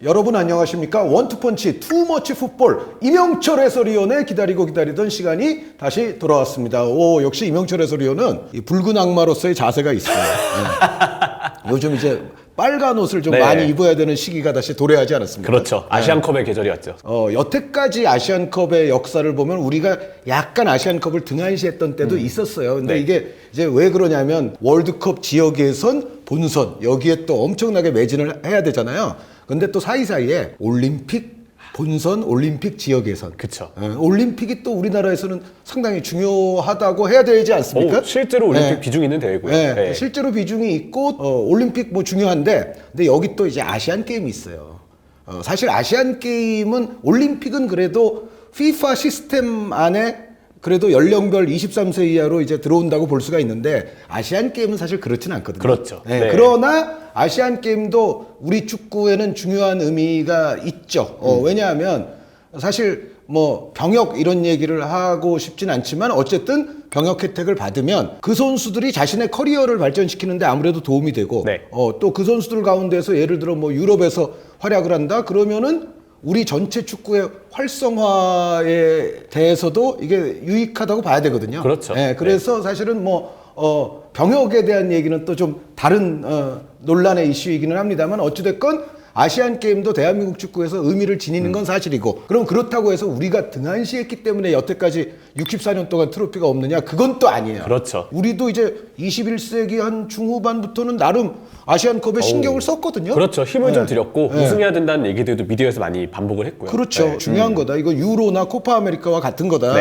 여러분 안녕하십니까? 원투펀치 투머치 풋볼 이명철 해설위원의 기다리던 시간이 다시 돌아왔습니다. 오, 역시 이명철 해설위원은 이 붉은 악마로서의 자세가 있어요. 네. 요즘 이제 빨간 옷을 좀 많이 입어야 되는 시기가 다시 도래하지 않았습니까? 그렇죠. 아시안컵의 계절이 왔죠. 여태까지 아시안컵의 역사를 보면 우리가 약간 아시안컵을 등한시했던 때도 있었어요. 근데 이게 이제 왜 그러냐면 월드컵 지역 예선, 본선 여기에 또 엄청나게 매진을 해야 되잖아요. 근데 또 사이사이에 올림픽, 본선, 올림픽 지역 예선. 그쵸. 올림픽이 또 우리나라에서는 상당히 중요하다고 해야 되지 않습니까? 실제로 올림픽 비중이 있는 대회고요. 네. 실제로 비중이 있고 올림픽 뭐 중요한데 근데 여기 또 이제 아시안 게임이 있어요. 사실 아시안 게임은 올림픽은 그래도 FIFA 시스템 안에 그래도 연령별 23세 이하로 이제 들어온다고 볼 수가 있는데 아시안 게임은 사실 그렇진 않거든요. 그렇죠. 네. 그러나 아시안 게임도 우리 축구에는 중요한 의미가 있죠. 왜냐하면 사실 뭐 병역 이런 얘기를 하고 싶진 않지만 어쨌든 병역 혜택을 받으면 그 선수들이 자신의 커리어를 발전시키는데 아무래도 도움이 되고 또 그 선수들 가운데서 예를 들어 뭐 유럽에서 활약을 한다 그러면은 우리 전체 축구의 활성화에 대해서도 이게 유익하다고 봐야 되거든요. 그렇죠. 네, 그래서 사실은 병역에 대한 얘기는 또 좀 다른 논란의 이슈이기는 합니다만 어찌됐건 아시안 게임도 대한민국 축구에서 의미를 지니는 건 사실이고 그럼 그렇다고 해서 우리가 등한시했기 때문에 여태까지 64년 동안 트로피가 없느냐 그건 또 아니에요. 그렇죠. 우리도 이제 21세기 한 중후반부터는 나름 아시안컵에 신경을 썼거든요. 그렇죠. 힘을 좀 들였고 우승해야 된다는 얘기들도 미디어에서 많이 반복을 했고요. 그렇죠. 중요한 거다. 이거 유로나 코파 아메리카와 같은 거다.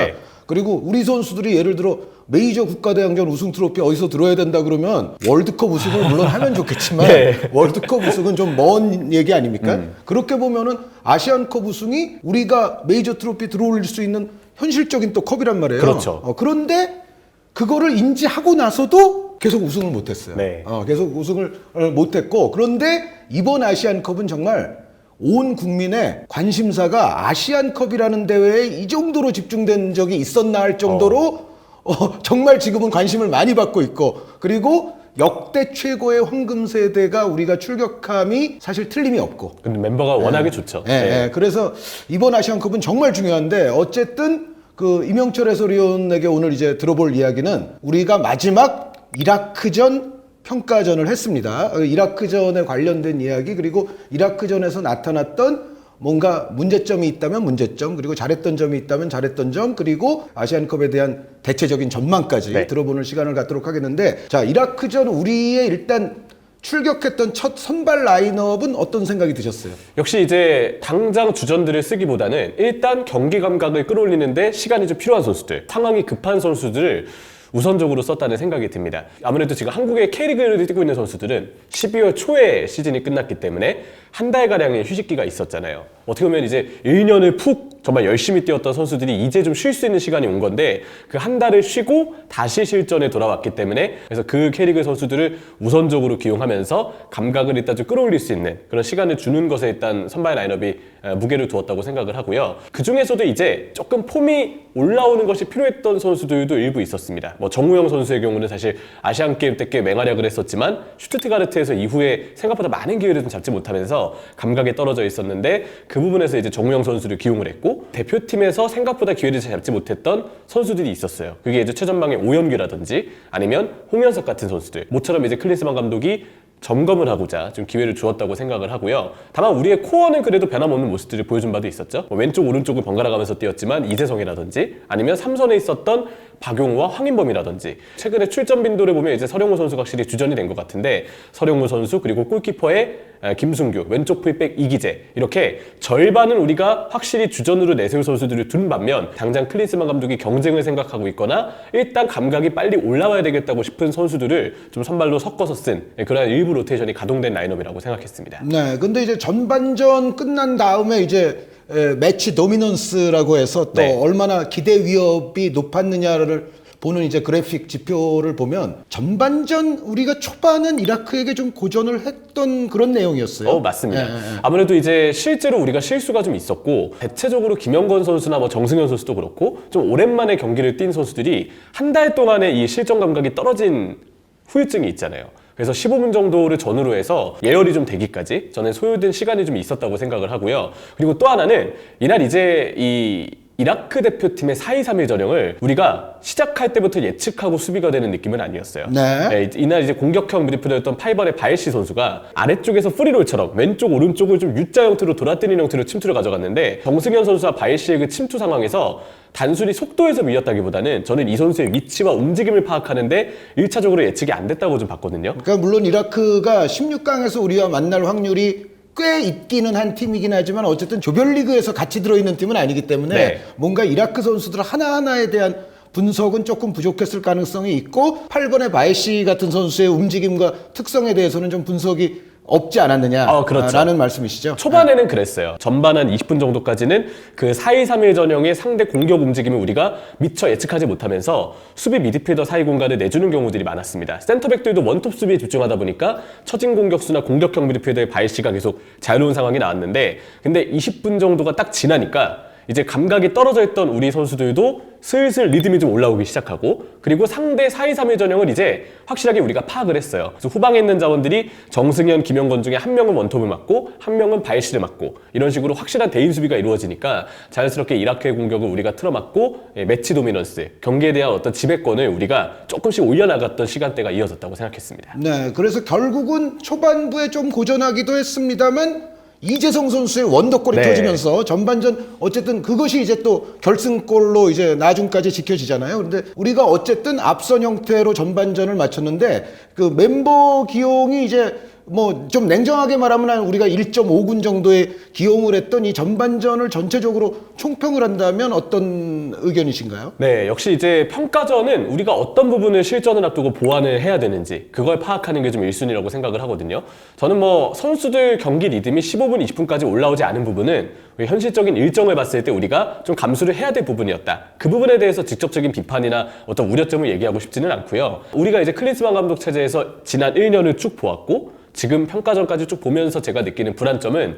그리고 우리 선수들이 예를 들어 메이저 국가대항전 우승 트로피 어디서 들어야 된다 그러면 월드컵 우승을 물론 하면 좋겠지만 월드컵 우승은 좀 먼 얘기 아닙니까? 그렇게 보면은 아시안컵 우승이 우리가 메이저 트로피 들어올릴 수 있는 현실적인 또 컵이란 말이에요. 그렇죠. 그런데 그거를 인지하고 나서도 계속 우승을 못했어요. 계속 우승을 못했고 그런데 이번 아시안컵은 정말 온 국민의 관심사가 아시안컵이라는 대회에 이 정도로 집중된 적이 있었나 할 정도로 정말 지금은 관심을 많이 받고 있고 그리고 역대 최고의 황금 세대가 우리가 출격함이 사실 틀림이 없고 근데 멤버가 워낙에 좋죠. 그래서 이번 아시안컵은 정말 중요한데 어쨌든 그 이명철 해설위원에게 오늘 이제 들어볼 이야기는 우리가 마지막 이라크전 평가전을 했습니다. 이라크전에 관련된 이야기 그리고 이라크전에서 나타났던 뭔가 문제점이 있다면 문제점 그리고 잘했던 점이 있다면 잘했던 점 그리고 아시안컵에 대한 대체적인 전망까지 들어보는 시간을 갖도록 하겠는데 자 이라크전 우리의 일단 출격했던 첫 선발 라인업은 어떤 생각이 드셨어요? 역시 이제 당장 주전들을 쓰기보다는 일단 경기 감각을 끌어올리는데 시간이 좀 필요한 선수들 상황이 급한 선수들을 우선적으로 썼다는 생각이 듭니다. 아무래도 지금 한국의 K리그를 뛰고 있는 선수들은 12월 초에 시즌이 끝났기 때문에 한 달가량의 휴식기가 있었잖아요. 어떻게 보면 이제 1년을 푹 정말 열심히 뛰었던 선수들이 이제 좀 쉴 수 있는 시간이 온 건데 그 한 달을 쉬고 다시 실전에 돌아왔기 때문에 그래서 그 K리그 선수들을 우선적으로 기용하면서 감각을 일단 좀 끌어올릴 수 있는 그런 시간을 주는 것에 일단 선발 라인업이 무게를 두었다고 생각을 하고요. 그 중에서도 이제 조금 폼이 올라오는 것이 필요했던 선수들도 일부 있었습니다. 뭐 정우영 선수의 경우는 사실 아시안게임 때 꽤 맹활약을 했었지만 슈투트가르트에서 이후에 생각보다 많은 기회를 좀 잡지 못하면서 감각이 떨어져 있었는데 그 부분에서 이제 정우영 선수를 기용을 했고 대표팀에서 생각보다 기회를 잘 잡지 못했던 선수들이 있었어요. 그게 이제 최전방의 오연규라든지 아니면 홍현석 같은 선수들 모처럼 이제 클린스만 감독이 점검을 하고자 좀 기회를 주었다고 생각을 하고요. 다만 우리의 코어는 그래도 변함없는 모습들을 보여준 바도 있었죠. 왼쪽 오른쪽을 번갈아 가면서 뛰었지만 이재성이라든지 아니면 삼선에 있었던 박용우와 황인범이라든지 최근에 출전 빈도를 보면 이제 서령우 선수가 확실히 주전이 된 것 같은데 서령우 선수 그리고 골키퍼의 김승규, 왼쪽 풀백 이기재 이렇게 절반은 우리가 확실히 주전으로 내세울 선수들을 둔 반면 당장 클린스만 감독이 경쟁을 생각하고 있거나 일단 감각이 빨리 올라와야 되겠다고 싶은 선수들을 좀 선발로 섞어서 쓴 그런 일부 로테이션이 가동된 라인업이라고 생각했습니다. 네, 근데 이제 전반전 끝난 다음에 이제 매치 도미넌스라고 해서 또 얼마나 기대 위협이 높았느냐를 보는 이제 그래픽 지표를 보면 전반전 우리가 초반은 이라크에게 좀 고전을 했던 그런 내용이었어요. 맞습니다. 아무래도 이제 실제로 우리가 실수가 좀 있었고 대체적으로 김영건 선수나 뭐 정승현 선수도 그렇고 좀 오랜만에 경기를 뛴 선수들이 한 달 동안의 이 실전 감각이 떨어진 후유증이 있잖아요. 그래서 15분 정도를 전후로 해서 예열이 좀 되기까지 저는 소요된 시간이 좀 있었다고 생각을 하고요. 그리고 또 하나는 이날 이제 이 이라크 대표팀의 4-2-3-1 전형을 우리가 시작할 때부터 예측하고 수비가 되는 느낌은 아니었어요. 네. 이날 이제 공격형 미드필더였던 파이번의 바이시 선수가 아래쪽에서 프리롤처럼 왼쪽 오른쪽을 좀 U자 형태로 돌아다니는 형태로 침투를 가져갔는데 정승현 선수와 바이시의 그 침투 상황에서 단순히 속도에서 밀렸다기보다는 저는 이 선수의 위치와 움직임을 파악하는데 1차적으로 예측이 안 됐다고 좀 봤거든요. 그러니까 물론 이라크가 16강에서 우리와 만날 확률이 꽤 있기는 한 팀이긴 하지만 어쨌든 조별리그에서 같이 들어있는 팀은 아니기 때문에 네. 뭔가 이라크 선수들 하나하나에 대한 분석은 조금 부족했을 가능성이 있고 8번의 바이시 같은 선수의 움직임과 특성에 대해서는 좀 분석이 없지 않았느냐 그렇죠. 라는 말씀이시죠? 초반에는 그랬어요. 전반 한 20분 정도까지는 그 4-2-3-1 전형의 상대 공격 움직임을 우리가 미처 예측하지 못하면서 수비 미드필더 사이 공간을 내주는 경우들이 많았습니다. 센터백들도 원톱 수비에 집중하다 보니까 처진 공격수나 공격형 미드필더의 바이시가 계속 자유로운 상황이 나왔는데 근데 20분 정도가 딱 지나니까 이제 감각이 떨어져 있던 우리 선수들도 슬슬 리듬이 좀 올라오기 시작하고 그리고 상대 4-2-3-1 전형을 이제 확실하게 우리가 파악을 했어요. 그래서 후방에 있는 자원들이 정승현, 김영건 중에 한 명은 원톱을 맡고 한 명은 바이시를 맡고 이런 식으로 확실한 대인 수비가 이루어지니까 자연스럽게 이라크의 공격을 우리가 틀어막고 매치 도미넌스, 경기에 대한 어떤 지배권을 우리가 조금씩 올려나갔던 시간대가 이어졌다고 생각했습니다. 네, 그래서 결국은 초반부에 좀 고전하기도 했습니다만 이재성 선수의 원더골이 네. 터지면서 전반전 어쨌든 그것이 이제 또 결승골로 이제 나중까지 지켜지잖아요. 그런데 우리가 어쨌든 앞선 형태로 전반전을 마쳤는데 그 멤버 기용이 이제 뭐 좀 냉정하게 말하면 한 우리가 1.5군 정도의 기용을 했던 이 전반전을 전체적으로 총평을 한다면 어떤 의견이신가요? 네, 역시 이제 평가전은 우리가 어떤 부분을 실전을 앞두고 보완을 해야 되는지 그걸 파악하는 게 좀 1순위라고 생각을 하거든요. 저는 뭐 선수들 경기 리듬이 15분, 20분까지 올라오지 않은 부분은 현실적인 일정을 봤을 때 우리가 좀 감수를 해야 될 부분이었다. 그 부분에 대해서 직접적인 비판이나 어떤 우려점을 얘기하고 싶지는 않고요. 우리가 이제 클린스만 감독 체제에서 지난 1년을 쭉 보았고 지금 평가전까지 쭉 보면서 제가 느끼는 불안점은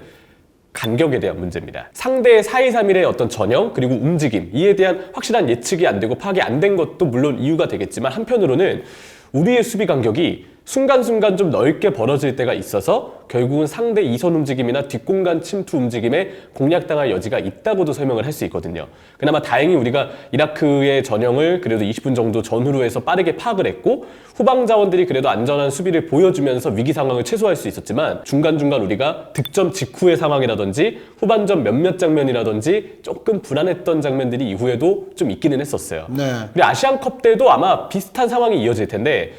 간격에 대한 문제입니다. 상대의 4-2-3-1의 어떤 전형 그리고 움직임 이에 대한 확실한 예측이 안 되고 파악이 안 된 것도 물론 이유가 되겠지만 한편으로는 우리의 수비 간격이 순간순간 좀 넓게 벌어질 때가 있어서 결국은 상대 이선 움직임이나 뒷공간 침투 움직임에 공략당할 여지가 있다고도 설명을 할 수 있거든요. 그나마 다행히 우리가 이라크의 전형을 그래도 20분 정도 전후로 해서 빠르게 파악을 했고 후방 자원들이 그래도 안전한 수비를 보여주면서 위기 상황을 최소화할 수 있었지만 중간중간 우리가 득점 직후의 상황이라든지 후반전 몇몇 장면이라든지 조금 불안했던 장면들이 이후에도 좀 있기는 했었어요. 네. 그리고 아시안컵 때도 아마 비슷한 상황이 이어질 텐데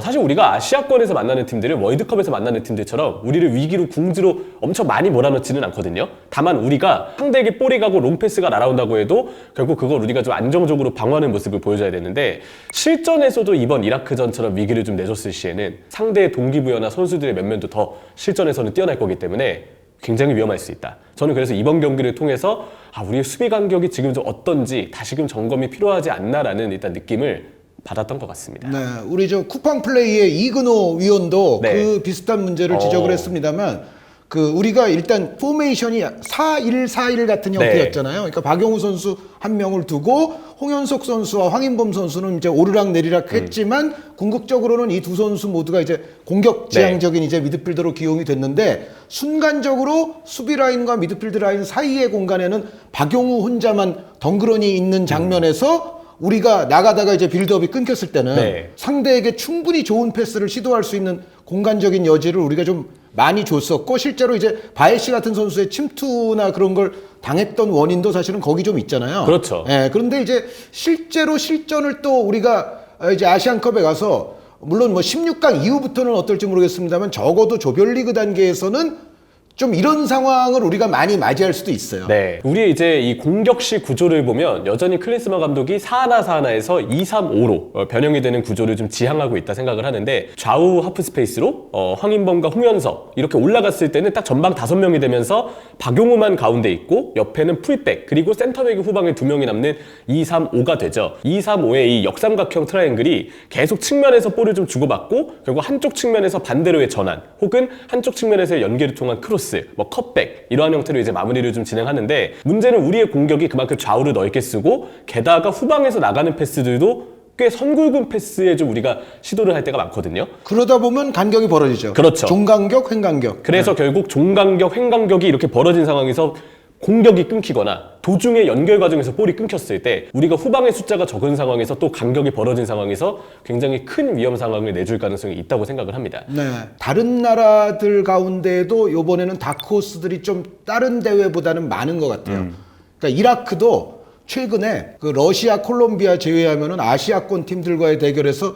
사실 우리가 아시아권에서 만나는 팀들은 월드컵에서 만나는 팀들처럼 우리를 위기로 궁지로 엄청 많이 몰아넣지는 않거든요. 다만 우리가 상대에게 볼이 가고 롱패스가 날아온다고 해도 결국 그걸 우리가 좀 안정적으로 방어하는 모습을 보여줘야 되는데 실전에서도 이번 이라크전처럼 위기를 좀 내줬을 시에는 상대의 동기부여나 선수들의 면면도 더 실전에서는 뛰어날 거기 때문에 굉장히 위험할 수 있다. 저는 그래서 이번 경기를 통해서 우리의 수비 간격이 지금 좀 어떤지 다시금 점검이 필요하지 않나라는 일단 느낌을 받았던 것 같습니다. 네, 우리 저 쿠팡 플레이의 이근호 위원도 네. 그 비슷한 문제를 지적을 했습니다만 그 우리가 일단 포메이션이 4-1-4-1 같은 형태였잖아요. 그러니까 박용우 선수 한 명을 두고 홍현석 선수와 황인범 선수는 이제 오르락 내리락 했지만 궁극적으로는 이 두 선수 모두가 이제 공격 지향적인 이제 미드필더로 기용이 됐는데 순간적으로 수비 라인과 미드필드 라인 사이의 공간에는 박용우 혼자만 덩그러니 있는 장면에서 우리가 나가다가 이제 빌드업이 끊겼을 때는 상대에게 충분히 좋은 패스를 시도할 수 있는 공간적인 여지를 우리가 좀 많이 줬었고 실제로 이제 바에시 같은 선수의 침투나 그런 걸 당했던 원인도 사실은 거기 좀 있잖아요. 그렇죠. 예, 그런데 이제 실제로 실전을 또 우리가 이제 아시안컵에 가서 물론 뭐 16강 이후부터는 어떨지 모르겠습니다만 적어도 조별리그 단계에서는 좀 이런 상황을 우리가 많이 맞이할 수도 있어요. 네. 우리 이제 이 공격시 구조를 보면 여전히 클린스만 감독이 4-1-4-1에서 2-3-5로 변형이 되는 구조를 좀 지향하고 있다 생각을 하는데 좌우 하프 스페이스로 황인범과 홍현석 이렇게 올라갔을 때는 딱 전방 5명이 되면서 박용우만 가운데 있고 옆에는 풀백 그리고 센터백이 후방에 2명이 남는 2-3-5가 되죠. 2-3-5의 이 역삼각형 트라이앵글이 계속 측면에서 볼을 좀 주고받고 결국 한쪽 측면에서 반대로의 전환 혹은 한쪽 측면에서의 연계를 통한 크로스 뭐 컷백 이러한 형태로 이제 마무리를 좀 진행하는데 문제는 우리의 공격이 그만큼 좌우를 넓게 쓰고 게다가 후방에서 나가는 패스들도 꽤 선굵은 패스에 좀 우리가 시도를 할 때가 많거든요. 그러다 보면 간격이 벌어지죠. 그렇죠. 종간격, 횡간격. 그래서 결국 종간격, 횡간격이 이렇게 벌어진 상황에서 공격이 끊기거나 도중에 연결 과정에서 볼이 끊겼을 때 우리가 후방의 숫자가 적은 상황에서 또 간격이 벌어진 상황에서 굉장히 큰 위험 상황을 내줄 가능성이 있다고 생각을 합니다. 네. 다른 나라들 가운데에도 이번에는 다크호스들이 좀 다른 대회보다는 많은 것 같아요. 그러니까 이라크도 최근에 그 러시아, 콜롬비아 제외하면은 아시아권 팀들과의 대결에서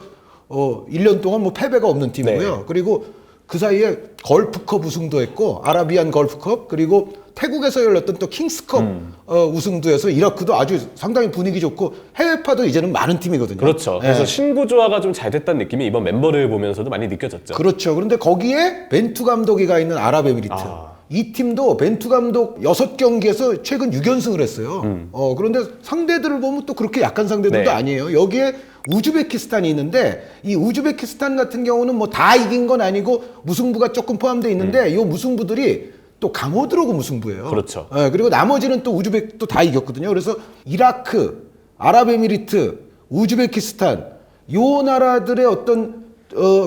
1년 동안 뭐 패배가 없는 팀이고요. 네. 그리고 그 사이에 걸프컵 우승도 했고 아라비안 걸프컵 그리고 태국에서 열렸던 또 킹스컵 우승도 해서 이라크도 아주 상당히 분위기 좋고 해외파도 이제는 많은 팀이거든요. 그렇죠. 네. 그래서 신구조화가 좀 잘 됐다는 느낌이 이번 멤버를 보면서도 많이 느껴졌죠. 그렇죠. 그런데 거기에 벤투 감독이 가 있는 아랍에미리트. 이 팀도 벤투 감독 6경기에서 최근 6연승을 했어요. 그런데 상대들을 보면 또 그렇게 약한 상대들도 네. 아니에요. 여기에 우즈베키스탄이 있는데 이 우즈베키스탄 같은 경우는 뭐 다 이긴 건 아니고 무승부가 조금 포함되어 있는데 이 무승부들이 또 강호들하고 무승부예요. 그렇죠. 그리고 나머지는 또 우즈벡도 다 이겼거든요. 그래서 이라크, 아랍에미리트, 우즈베키스탄 요 나라들의 어떤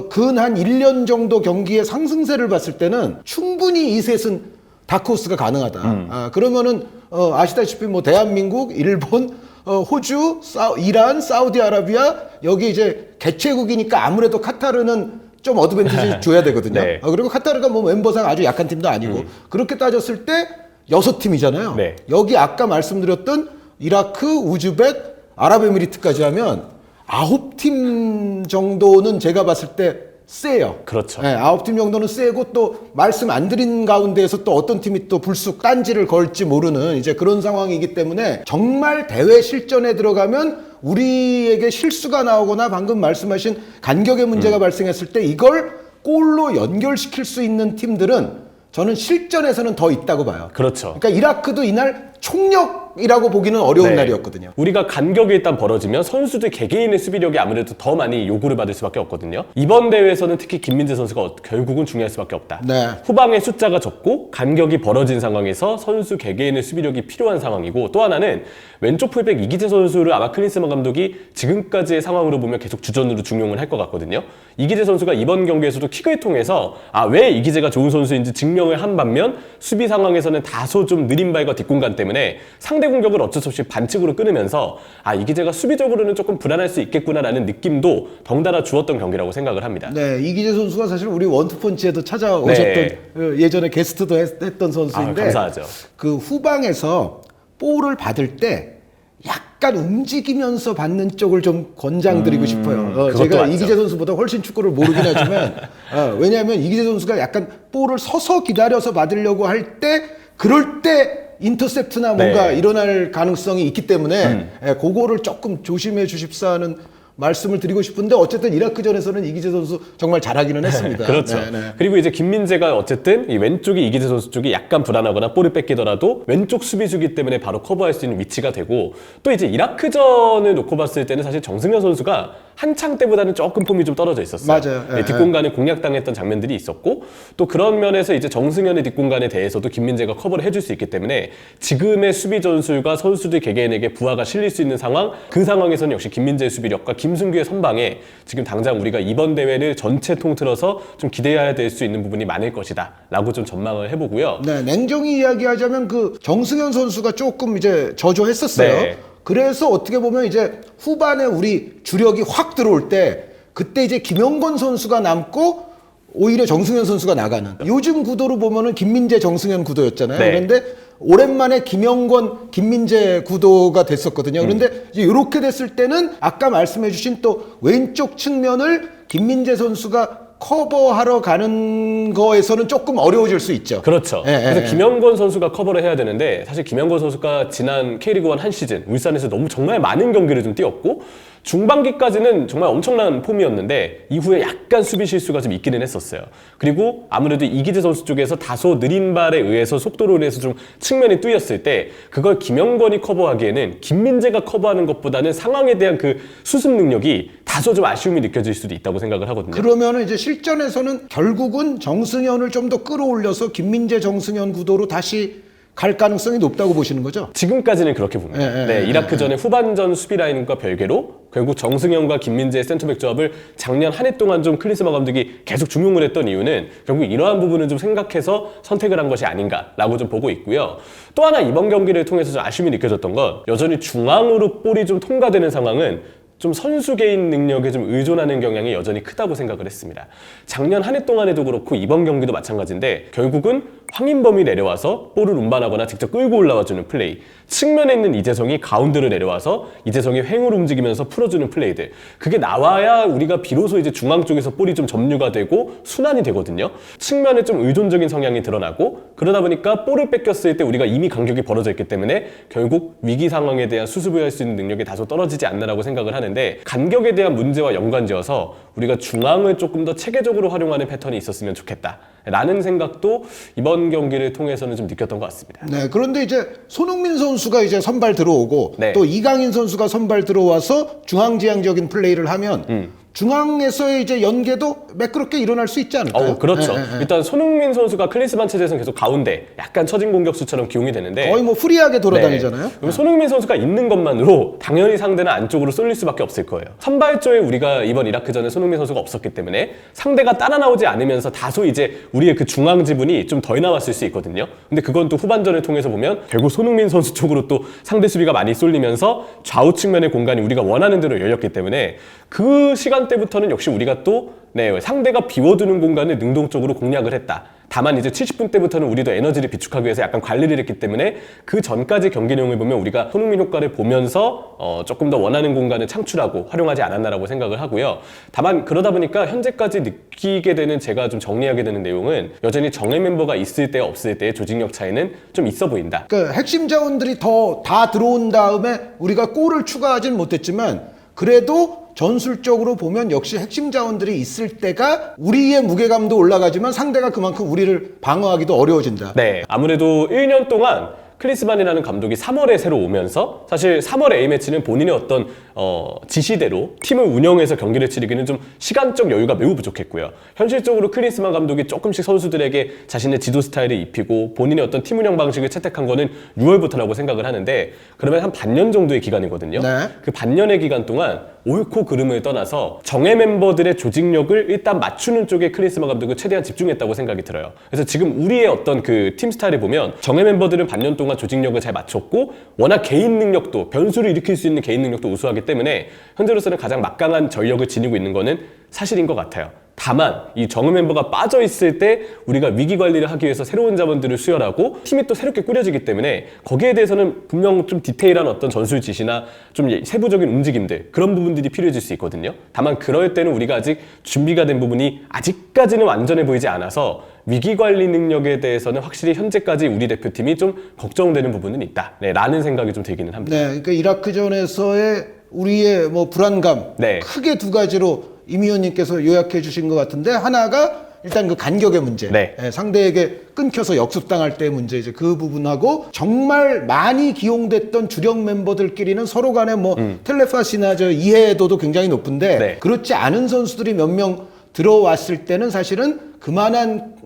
근 한 1년 정도 경기의 상승세를 봤을 때는 충분히 이 셋은 다크호스가 가능하다. 그러면은 아시다시피 뭐 대한민국, 일본, 호주, 이란, 사우디아라비아 여기 이제 개최국이니까 아무래도 카타르는 좀 어드밴티지 줘야 되거든요. 네. 그리고 카타르가 뭐 멤버상 아주 약한 팀도 아니고 그렇게 따졌을 때 6팀이잖아요. 네. 여기 아까 말씀드렸던 이라크, 우즈벡, 아랍에미리트까지 하면 9팀 정도는 제가 봤을 때 세요. 그렇죠. 네, 9팀 정도는 세고 또 말씀 안 드린 가운데에서 또 어떤 팀이 또 불쑥 딴지를 걸지 모르는 이제 그런 상황이기 때문에 정말 대회 실전에 들어가면 우리에게 실수가 나오거나 방금 말씀하신 간격의 문제가 발생했을 때 이걸 골로 연결시킬 수 있는 팀들은 저는 실전에서는 더 있다고 봐요. 그렇죠. 그러니까 이라크도 이날 총력이라고 보기는 어려운 네. 날이었거든요. 우리가 간격이 일단 벌어지면 선수들 개개인의 수비력이 아무래도 더 많이 요구를 받을 수밖에 없거든요. 이번 대회에서는 특히 김민재 선수가 결국은 중요할 수밖에 없다. 네. 후방의 숫자가 적고 간격이 벌어진 상황에서 선수 개개인의 수비력이 필요한 상황이고 또 하나는 왼쪽 풀백 이기재 선수를 아마 클린스만 감독이 지금까지의 상황으로 보면 계속 주전으로 중용을 할 것 같거든요. 이기재 선수가 이번 경기에서도 킥을 통해서 왜 이기재가 좋은 선수인지 증명을 한 반면 수비 상황에서는 다소 좀 느린 발과 뒷공간 때문에 상대 공격을 어쩔 수 없이 반칙으로 끊으면서 이기재가 수비적으로는 조금 불안할 수 있겠구나라는 느낌도 덩달아 주었던 경기라고 생각을 합니다. 네, 이기재 선수가 사실 우리 원투펀치에도 찾아오셨던 네. 예전에 게스트도 했던 선수인데 감사하죠. 그 후방에서 볼을 받을 때 약간 움직이면서 받는 쪽을 좀 권장드리고 싶어요. 그것도 제가 맞죠. 이기재 선수보다 훨씬 축구를 모르긴 하지만 왜냐하면 이기재 선수가 약간 볼을 서서 기다려서 받으려고 할 때 그럴 때 인터셉트나 뭔가 네. 일어날 가능성이 있기 때문에 그거를 조금 조심해 주십사 하는 말씀을 드리고 싶은데 어쨌든 이라크전에서는 이기재 선수 정말 잘하기는 했습니다. 그렇죠. 네, 네. 그리고 이제 김민재가 어쨌든 이 왼쪽이 이기재 선수 쪽이 약간 불안하거나 볼을 뺏기더라도 왼쪽 수비수기 때문에 바로 커버할 수 있는 위치가 되고 또 이제 이라크전을 놓고 봤을 때는 사실 정승현 선수가 한창 때보다는 조금 폼이 좀 떨어져 있었어요. 맞아요. 네, 뒷공간에 공략당했던 장면들이 있었고 또 그런 면에서 이제 정승현의 뒷공간에 대해서도 김민재가 커버를 해줄 수 있기 때문에 지금의 수비 전술과 선수들 개개인에게 부하가 실릴 수 있는 상황 그 상황에서는 역시 김민재의 수비력과 김승규의 선방에 지금 당장 우리가 이번 대회를 전체 통틀어서 좀 기대해야 될 수 있는 부분이 많을 것이다 라고 좀 전망을 해보고요. 네, 냉정히 이야기하자면 그 정승현 선수가 조금 이제 저조했었어요. 네. 그래서 어떻게 보면 이제 후반에 우리 주력이 확 들어올 때 그때 이제 김영건 선수가 남고 오히려 정승현 선수가 나가는 요즘 구도로 보면은 김민재 정승현 구도였잖아요. 네. 그런데 오랜만에 김영건 김민재 구도가 됐었거든요. 그런데 이제 이렇게 됐을 때는 아까 말씀해주신 또 왼쪽 측면을 김민재 선수가 커버하러 가는 거에서는 조금 어려워질 수 있죠. 그렇죠. 그래서 김영건 선수가 커버를 해야 되는데 사실 김영건 선수가 지난 K리그1 한 시즌 울산에서 너무 정말 많은 경기를 좀 뛰었고 중반기까지는 정말 엄청난 폼이었는데 이후에 약간 수비 실수가 좀 있기는 했었어요. 그리고 아무래도 이기재 선수 쪽에서 다소 느린 발에 의해서 속도로 인해서 좀 측면이 뚫렸을 때 그걸 김영건이 커버하기에는 김민재가 커버하는 것보다는 상황에 대한 그 수습 능력이 다소 좀 아쉬움이 느껴질 수도 있다고 생각을 하거든요. 그러면은 이제 실전에서는 결국은 정승현을 좀 더 끌어올려서 김민재 정승현 구도로 다시 갈 가능성이 높다고 보시는 거죠? 지금까지는 그렇게 봅니다. 네, 이라크전의 후반전 수비 라인과 별개로 결국 정승현과 김민재의 센터백 조합을 작년 한 해 동안 좀 클린스만 감독이 계속 중용을 했던 이유는 결국 이러한 부분을 좀 생각해서 선택을 한 것이 아닌가라고 좀 보고 있고요. 또 하나 이번 경기를 통해서 좀 아쉬움이 느껴졌던 건 여전히 중앙으로 볼이 좀 통과되는 상황은 좀 선수 개인 능력에 좀 의존하는 경향이 여전히 크다고 생각을 했습니다. 작년 한 해 동안에도 그렇고 이번 경기도 마찬가지인데 결국은 황인범이 내려와서 볼을 운반하거나 직접 끌고 올라와주는 플레이, 측면에 있는 이재성이 가운데로 내려와서 이재성이 횡으로 움직이면서 풀어주는 플레이들, 그게 나와야 우리가 비로소 이제 중앙 쪽에서 볼이 좀 점유가 되고 순환이 되거든요. 측면에 좀 의존적인 성향이 드러나고 그러다 보니까 볼을 뺏겼을 때 우리가 이미 간격이 벌어져 있기 때문에 결국 위기 상황에 대한 수습을 할 수 있는 능력이 다소 떨어지지 않나라고 생각을 하는데, 간격에 대한 문제와 연관지어서 우리가 중앙을 조금 더 체계적으로 활용하는 패턴이 있었으면 좋겠다 라는 생각도 이번 경기를 통해서는 좀 느꼈던 것 같습니다. 네, 그런데 이제 손흥민 선수가 이제 선발 들어오고 네. 또 이강인 선수가 선발 들어와서 중앙지향적인 플레이를 하면 중앙에서의 이제 연계도 매끄럽게 일어날 수 있지 않을까요? 그렇죠. 일단 손흥민 선수가 클린스만 체제에서는 계속 가운데 약간 처진 공격수처럼 기용이 되는데 거의 뭐 프리하게 돌아다니잖아요. 그럼 손흥민 선수가 있는 것만으로 당연히 상대는 안쪽으로 쏠릴 수밖에 없을 거예요. 선발조에 우리가 이번 이라크전에 손흥민 선수가 없었기 때문에 상대가 따라 나오지 않으면서 다소 이제 우리의 그 중앙 지분이 좀 덜 나왔을 수 있거든요. 근데 그건 또 후반전을 통해서 보면 결국 손흥민 선수 쪽으로 또 상대 수비가 많이 쏠리면서 좌우 측면의 공간이 우리가 원하는 대로 열렸기 때문에 그 시간대부터는 역시 우리가 또 상대가 비워두는 공간을 능동적으로 공략을 했다. 다만 이제 70분 때부터는 우리도 에너지를 비축하기 위해서 약간 관리를 했기 때문에 그 전까지 경기 내용을 보면 우리가 손흥민 효과를 보면서 조금 더 원하는 공간을 창출하고 활용하지 않았나라고 생각을 하고요. 다만 그러다 보니까 현재까지 느끼게 되는, 제가 좀 정리하게 되는 내용은 여전히 정예 멤버가 있을 때 없을 때의 조직력 차이는 좀 있어 보인다. 그러니까 핵심 자원들이 더 다 들어온 다음에 우리가 골을 추가하진 못했지만 그래도 전술적으로 보면 역시 핵심 자원들이 있을 때가 우리의 무게감도 올라가지만 상대가 그만큼 우리를 방어하기도 어려워진다. 네, 아무래도 1년 동안 클린스만이라는 감독이 3월에 새로 오면서 사실 3월 A매치는 본인의 어떤 지시대로 팀을 운영해서 경기를 치르기는 좀 시간적 여유가 매우 부족했고요. 현실적으로 클린스만 감독이 조금씩 선수들에게 자신의 지도 스타일을 입히고 본인의 어떤 팀 운영 방식을 채택한 거는 6월부터라고 생각을 하는데, 그러면 한 반년 정도의 기간이거든요. 네. 그 반년의 기간 동안 옳고 그름을 떠나서 정예 멤버들의 조직력을 일단 맞추는 쪽에 클린스만 감독은 최대한 집중했다고 생각이 들어요. 그래서 지금 우리의 어떤 그 팀 스타일을 보면 정예 멤버들은 반년 동안 조직력을 잘 맞췄고 워낙 개인 능력도, 변수를 일으킬 수 있는 개인 능력도 우수하기 때문에 현재로서는 가장 막강한 전력을 지니고 있는 거는 사실인 것 같아요. 다만 이 정예 멤버가 빠져 있을 때 우리가 위기 관리를 하기 위해서 새로운 자원들을 수혈하고 팀이 또 새롭게 꾸려지기 때문에 거기에 대해서는 분명 좀 디테일한 어떤 전술 지시나 좀 세부적인 움직임들, 그런 부분들이 필요해질 수 있거든요. 다만 그럴 때는 우리가 아직 준비가 된 부분이 아직까지는 완전해 보이지 않아서 위기 관리 능력에 대해서는 확실히 현재까지 우리 대표팀이 좀 걱정되는 부분은 있다, 라는 생각이 좀 들기는 합니다. 네, 그러니까 이라크전에서의 우리의 뭐 불안감 네. 크게 두 가지로 임 의원님께서 요약해 주신 것 같은데, 하나가 일단 그 간격의 문제, 네. 상대에게 끊겨서 역습당할 때의 문제, 이제 그 부분하고 정말 많이 기용됐던 주력 멤버들끼리는 서로 간에 뭐 텔레파시나 저 이해도도 굉장히 높은데 네. 그렇지 않은 선수들이 몇 명 들어왔을 때는 사실은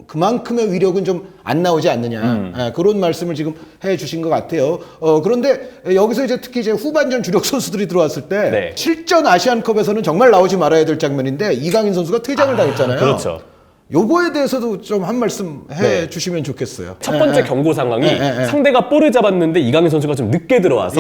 그만큼의 위력은 좀 안 나오지 않느냐, 그런 말씀을 지금 해주신 것 같아요. 그런데 여기서 이제 특히 이제 후반전 주력 선수들이 들어왔을 때 네. 실전 아시안컵에서는 정말 나오지 말아야 될 장면인데 이강인 선수가 퇴장을 당했잖아요. 그렇죠. 요거에 대해서도 좀 한 말씀 해 네. 주시면 좋겠어요. 첫 번째 경고 상황이 상대가 볼을 잡았는데 이강인 선수가 좀 늦게 들어와서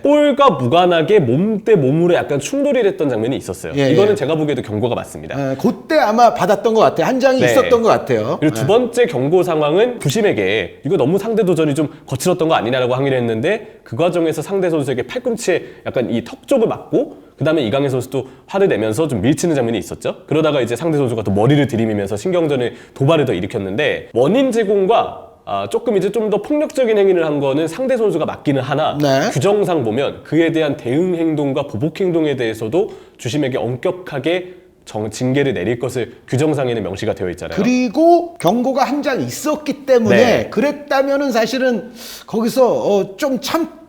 볼과 무관하게 몸 대 몸으로 약간 충돌이 됐던 장면이 있었어요. 이거는 제가 보기에도 경고가 맞습니다. 그때 아마 받았던 것 같아요. 한 장이 있었던 것 같아요. 그리고 두 번째 경고 상황은 부심에게 이거 너무 상대 도전이 좀 거칠었던 거 아니냐라고 항의를 했는데, 그 과정에서 상대 선수에게 팔꿈치에 약간 이 턱 쪽을 맞고 그 다음에 이강인 선수도 화를 내면서 좀 밀치는 장면이 있었죠. 그러다가 이제 상대 선수가 또 머리를 들이미면서 신경전을 도발을 더 일으켰는데, 원인 제공과 조금 이제 좀 더 폭력적인 행위를 한 거는 상대 선수가 맞기는 하나 규정상 보면 그에 대한 대응 행동과 보복 행동에 대해서도 주심에게 엄격하게 징계를 내릴 것을 규정상에는 명시가 되어 있잖아요. 그리고 경고가 한 장 있었기 때문에 그랬다면은 사실은 거기서 좀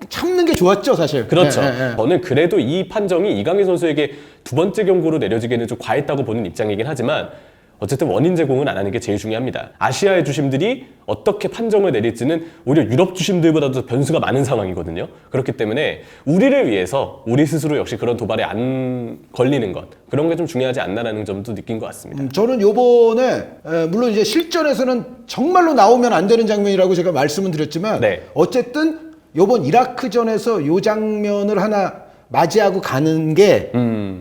참는 게 좋았죠, 사실. 그렇죠. 저는 그래도 이 판정이 이강인 선수에게 두 번째 경고로 내려지기에는 좀 과했다고 보는 입장이긴 하지만, 어쨌든 원인 제공은 안 하는 게 제일 중요합니다. 아시아의 주심들이 어떻게 판정을 내릴지는 오히려 유럽 주심들보다도 변수가 많은 상황이거든요. 그렇기 때문에 우리를 위해서 우리 스스로 역시 그런 도발에 안 걸리는 것, 그런 게 좀 중요하지 않나라는 점도 느낀 것 같습니다. 저는 요번에 물론 이제 실전에서는 정말로 나오면 안 되는 장면이라고 제가 말씀을 드렸지만 네. 어쨌든 요번 이라크전에서 요 장면을 하나 맞이하고 가는 게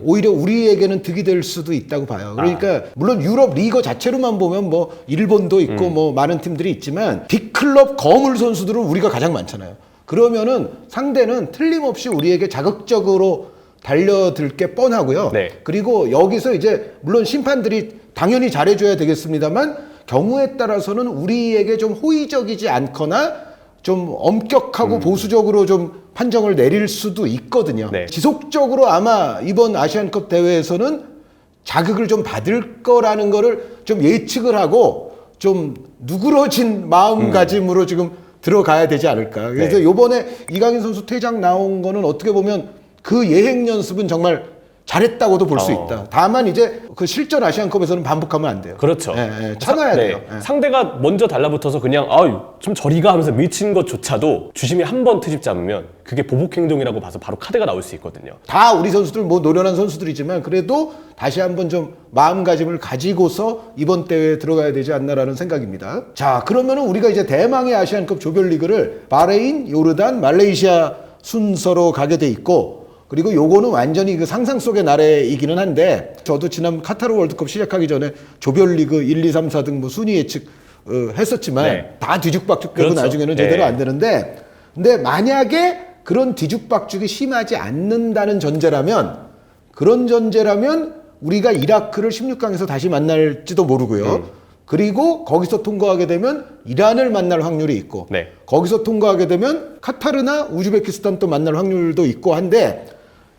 오히려 우리에게는 득이 될 수도 있다고 봐요. 그러니까 물론 유럽 리거 자체로만 보면 뭐 일본도 있고 뭐 많은 팀들이 있지만 빅클럽 거물 선수들은 우리가 가장 많잖아요. 그러면은 상대는 틀림없이 우리에게 자극적으로 달려들 게 뻔하고요. 네. 그리고 여기서 이제 물론 심판들이 당연히 잘해줘야 되겠습니다만 경우에 따라서는 우리에게 좀 호의적이지 않거나 좀 엄격하고 보수적으로 좀 판정을 내릴 수도 있거든요. 네. 지속적으로 아마 이번 아시안컵 대회에서는 자극을 좀 받을 거라는 거를 좀 예측을 하고 좀 누그러진 마음가짐으로 지금 들어가야 되지 않을까. 그래서 네. 요번에 이강인 선수 퇴장 나온 거는 어떻게 보면 그 예행 연습은 정말 잘했다고도 볼 수 있다. 다만 이제 그 실전 아시안컵에서는 반복하면 안 돼요. 그렇죠. 참아야 돼요. 예. 상대가 먼저 달라붙어서 그냥 좀 저리가 하면서 밀친 것조차도 주심이 한 번 트집 잡으면 그게 보복 행동이라고 봐서 바로 카드가 나올 수 있거든요. 다 우리 선수들 뭐 노련한 선수들이지만 그래도 다시 한번 좀 마음가짐을 가지고서 이번 대회에 들어가야 되지 않나라는 생각입니다. 자, 그러면은 우리가 이제 대망의 아시안컵 조별리그를 바레인, 요르단, 말레이시아 순서로 가게 돼 있고 그리고 요거는 완전히 그 상상 속의 나래이기는 한데 저도 지난 카타르 월드컵 시작하기 전에 조별리그 1, 2, 3, 4등 뭐 순위 예측 했었지만 네. 다 뒤죽박죽되고 그렇죠. 나중에는 네. 제대로 안 되는데 근데 만약에 그런 뒤죽박죽이 심하지 않는다는 전제라면 그런 전제라면 우리가 이라크를 16강에서 다시 만날지도 모르고요. 그리고 거기서 통과하게 되면 이란을 만날 확률이 있고 네. 거기서 통과하게 되면 카타르나 우즈베키스탄 또 만날 확률도 있고 한데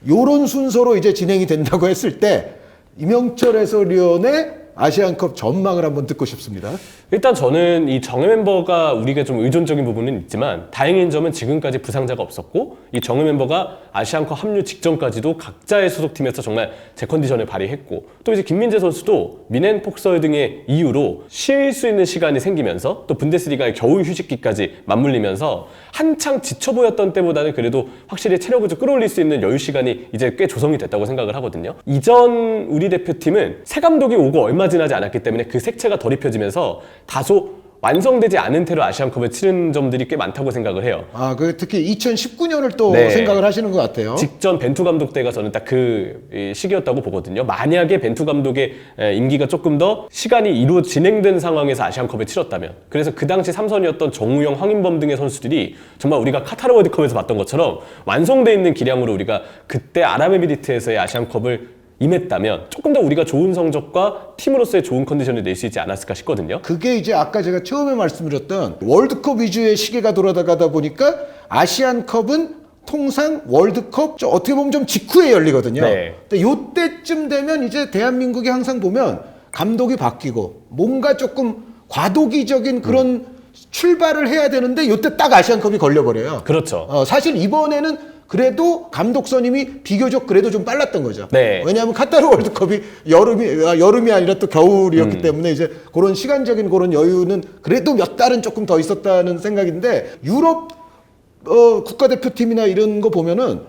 요런 순서로 이제 진행이 된다고 했을 때 이명철 해설위원의 아시안컵 전망을 한번 듣고 싶습니다. 일단 저는 이 정예 멤버가 우리가 좀 의존적인 부분은 있지만 다행인 점은 지금까지 부상자가 없었고 이 정예 멤버가 아시안컵 합류 직전까지도 각자의 소속팀에서 정말 제 컨디션을 발휘했고 또 이제 김민재 선수도 미넨 폭설 등의 이유로 쉴 수 있는 시간이 생기면서 또 분데스리가의 겨울 휴식기까지 맞물리면서 한창 지쳐 보였던 때보다는 그래도 확실히 체력을 좀 끌어올릴 수 있는 여유 시간이 이제 꽤 조성이 됐다고 생각을 하거든요. 이전 우리 대표팀은 새 감독이 오고 얼마 지나지 않았기 때문에 그 색채가 덜 입혀지면서 다소 완성되지 않은 태로 아시안컵을 치른 점들이 꽤 많다고 생각을 해요. 아, 그 특히 2019년을 또 네. 생각을 하시는 것 같아요. 직전 벤투 감독 때가 저는 딱 그 시기였다고 보거든요. 만약에 벤투 감독의 임기가 조금 더 시간이 진행된 상황에서 아시안컵을 치렀다면 그래서 그 당시 삼선이었던 정우영, 황인범 등의 선수들이 정말 우리가 카타르 월드컵에서 봤던 것처럼 완성돼 있는 기량으로 우리가 그때 아랍에미리트에서의 아시안컵을 임했다면 조금 더 우리가 좋은 성적과 팀으로서의 좋은 컨디션을 낼 수 있지 않았을까 싶거든요. 그게 이제 아까 제가 처음에 말씀드렸던 월드컵 위주의 시계가 돌아가다 보니까 아시안컵은 통상 월드컵 어떻게 보면 좀 직후에 열리거든요. 네. 근데 요때쯤 되면 이제 대한민국이 항상 보면 감독이 바뀌고 뭔가 조금 과도기적인 그런 출발을 해야 되는데 요때 딱 아시안컵이 걸려버려요. 그렇죠. 사실 이번에는 그래도 감독 선임이 비교적 그래도 좀 빨랐던 거죠. 네. 왜냐하면 카타르 월드컵이 여름이 아니라 또 겨울이었기 때문에 이제 그런 시간적인 그런 여유는 그래도 몇 달은 조금 더 있었다는 생각인데 유럽 국가대표팀이나 이런 거 보면은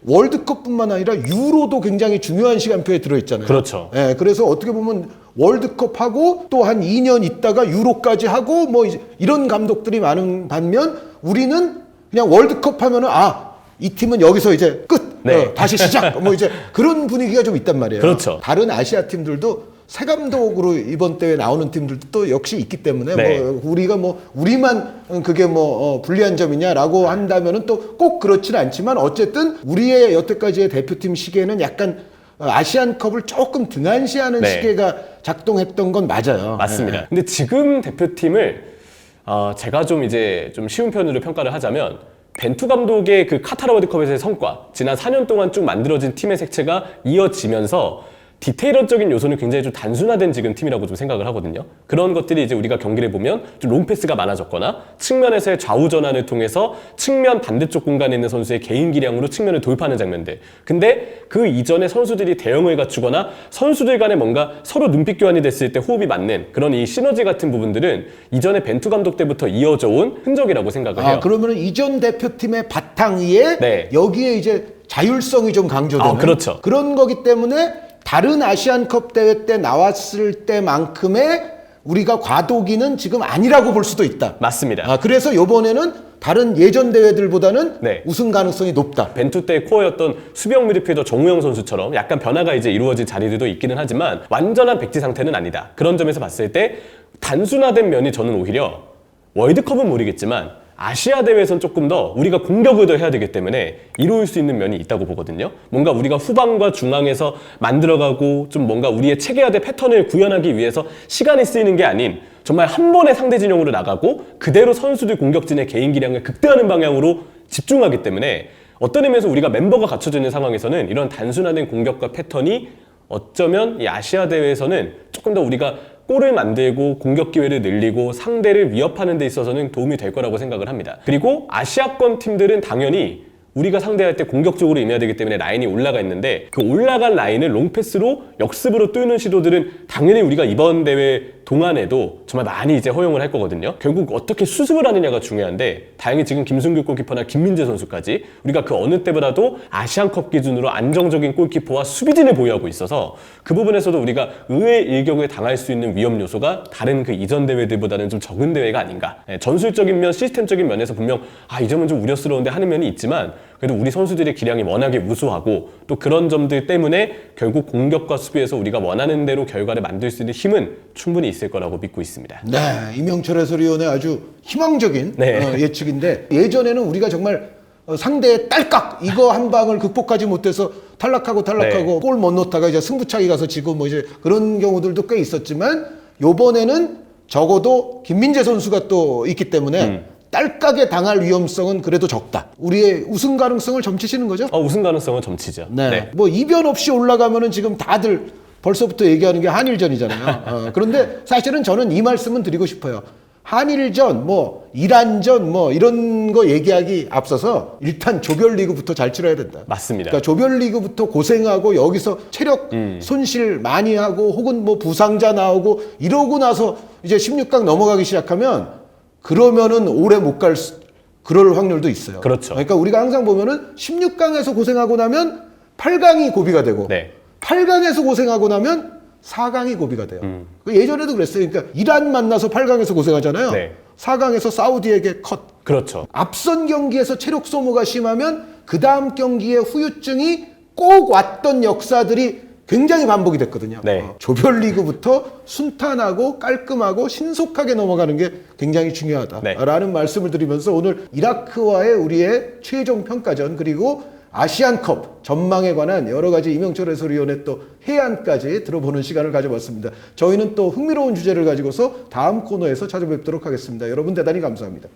월드컵뿐만 아니라 유로도 굉장히 중요한 시간표에 들어있잖아요. 그렇죠. 예, 그래서 어떻게 보면 월드컵하고 또 한 2년 있다가 유로까지 하고 뭐 이런 감독들이 많은 반면 우리는 그냥 월드컵 하면은 이 팀은 여기서 이제 끝! 네. 다시 시작! 뭐 이제 그런 분위기가 좀 있단 말이에요. 그렇죠. 다른 아시아 팀들도 새 감독으로 이번 대회 나오는 팀들도 또 역시 있기 때문에 네. 뭐 우리가 뭐 우리만 그게 뭐 불리한 점이냐라고 한다면은 또 꼭 그렇지는 않지만 어쨌든 우리의 여태까지의 대표팀 시계는 약간 아시안컵을 조금 등한시하는 네. 시계가 작동했던 건 맞아요. 맞습니다. 네. 근데 지금 대표팀을 제가 좀 이제 좀 쉬운 편으로 평가를 하자면 벤투 감독의 그 카타르 월드컵에서의 성과, 지난 4년 동안 쭉 만들어진 팀의 색채가 이어지면서 디테일적인 요소는 굉장히 좀 단순화된 지금 팀이라고 좀 생각을 하거든요. 그런 것들이 이제 우리가 경기를 보면 좀 롱패스가 많아졌거나 측면에서의 좌우 전환을 통해서 측면 반대쪽 공간에 있는 선수의 개인 기량으로 측면을 돌파하는 장면들. 근데 그 이전에 선수들이 대형을 갖추거나 선수들 간에 뭔가 서로 눈빛 교환이 됐을 때 호흡이 맞는 그런 이 시너지 같은 부분들은 이전에 벤투 감독 때부터 이어져 온 흔적이라고 생각을 해요. 그러면 이전 대표팀의 바탕 위에 네. 여기에 이제 자율성이 좀 강조되는 그렇죠. 그런 거기 때문에 다른 아시안컵 대회 때 나왔을 때만큼의 우리가 과도기는 지금 아니라고 볼 수도 있다. 맞습니다. 그래서 이번에는 다른 예전 대회들보다는 네. 우승 가능성이 높다. 벤투 때 코어였던 수비형 미드필더 정우영 선수처럼 약간 변화가 이제 이루어진 자리들도 있기는 하지만 완전한 백지 상태는 아니다. 그런 점에서 봤을 때 단순화된 면이 저는 오히려 월드컵은 모르겠지만 아시아 대회에선 조금 더 우리가 공격을 더 해야 되기 때문에 이루어질 수 있는 면이 있다고 보거든요. 뭔가 우리가 후방과 중앙에서 만들어가고 좀 뭔가 우리의 체계화된 패턴을 구현하기 위해서 시간이 쓰이는 게 아닌 정말 한 번에 상대 진영으로 나가고 그대로 선수들 공격진의 개인 기량을 극대화하는 방향으로 집중하기 때문에 어떤 의미에서 우리가 멤버가 갖춰져 있는 상황에서는 이런 단순화된 공격과 패턴이 어쩌면 이 아시아 대회에서는 조금 더 우리가 골을 만들고 공격 기회를 늘리고 상대를 위협하는 데 있어서는 도움이 될 거라고 생각을 합니다. 그리고 아시아권 팀들은 당연히 우리가 상대할 때 공격적으로 임해야 되기 때문에 라인이 올라가 있는데 그 올라간 라인을 롱패스로 역습으로 뚫는 시도들은 당연히 우리가 이번 대회 동안에도 정말 많이 이제 허용을 할 거거든요. 결국 어떻게 수습을 하느냐가 중요한데 다행히 지금 김승규 골키퍼나 김민재 선수까지 우리가 그 어느 때보다도 아시안컵 기준으로 안정적인 골키퍼와 수비진을 보유하고 있어서 그 부분에서도 우리가 의외의 일격을 당할 수 있는 위험 요소가 다른 그 이전 대회들보다는 좀 적은 대회가 아닌가. 전술적인 면, 시스템적인 면에서 분명 이 점은 좀 우려스러운데 하는 면이 있지만 그래도 우리 선수들의 기량이 워낙에 우수하고 또 그런 점들 때문에 결국 공격과 수비에서 우리가 원하는 대로 결과를 만들 수 있는 힘은 충분히 있을 거라고 믿고 있습니다. 네, 이명철 해설위원의 아주 희망적인 예측인데 예전에는 우리가 정말 상대의 딸깍 이거 한 방을 극복하지 못해서 탈락하고 골 못 넣다가 이제 승부차기 가서 지고 뭐 이제 그런 경우들도 꽤 있었지만 요번에는 적어도 김민재 선수가 또 있기 때문에 딸깍에 당할 위험성은 그래도 적다. 우리의 우승 가능성을 점치시는 거죠? 우승 가능성은 점치죠. 네. 뭐 이변 없이 올라가면은 지금 다들 벌써부터 얘기하는 게 한일전이잖아요. 그런데 사실은 저는 이 말씀은 드리고 싶어요. 한일전, 뭐 이란전, 뭐 이런 거 얘기하기 앞서서 일단 조별리그부터 잘 치러야 된다. 맞습니다. 그러니까 조별리그부터 고생하고 여기서 체력 손실 많이 하고 혹은 뭐 부상자 나오고 이러고 나서 이제 16강 넘어가기 시작하면 그러면은 오래 못 갈 그럴 확률도 있어요. 그렇죠. 그러니까 우리가 항상 보면은 16강에서 고생하고 나면 8강이 고비가 되고 8강에서 고생하고 나면 4강이 고비가 돼요. 예전에도 그랬어요. 그러니까 이란 만나서 8강에서 고생하잖아요. 4강에서 사우디에게 컷. 그렇죠. 앞선 경기에서 체력 소모가 심하면 그 다음 경기에 후유증이 꼭 왔던 역사들이 굉장히 반복이 됐거든요. 조별리그부터 순탄하고 깔끔하고 신속하게 넘어가는 게 굉장히 중요하다라는 말씀을 드리면서 오늘 이라크와의 우리의 최종 평가전 그리고 아시안컵 전망에 관한 여러 가지 이명철 해설위원의 또 해안까지 들어보는 시간을 가져봤습니다. 저희는 또 흥미로운 주제를 가지고서 다음 코너에서 찾아뵙도록 하겠습니다. 여러분 대단히 감사합니다.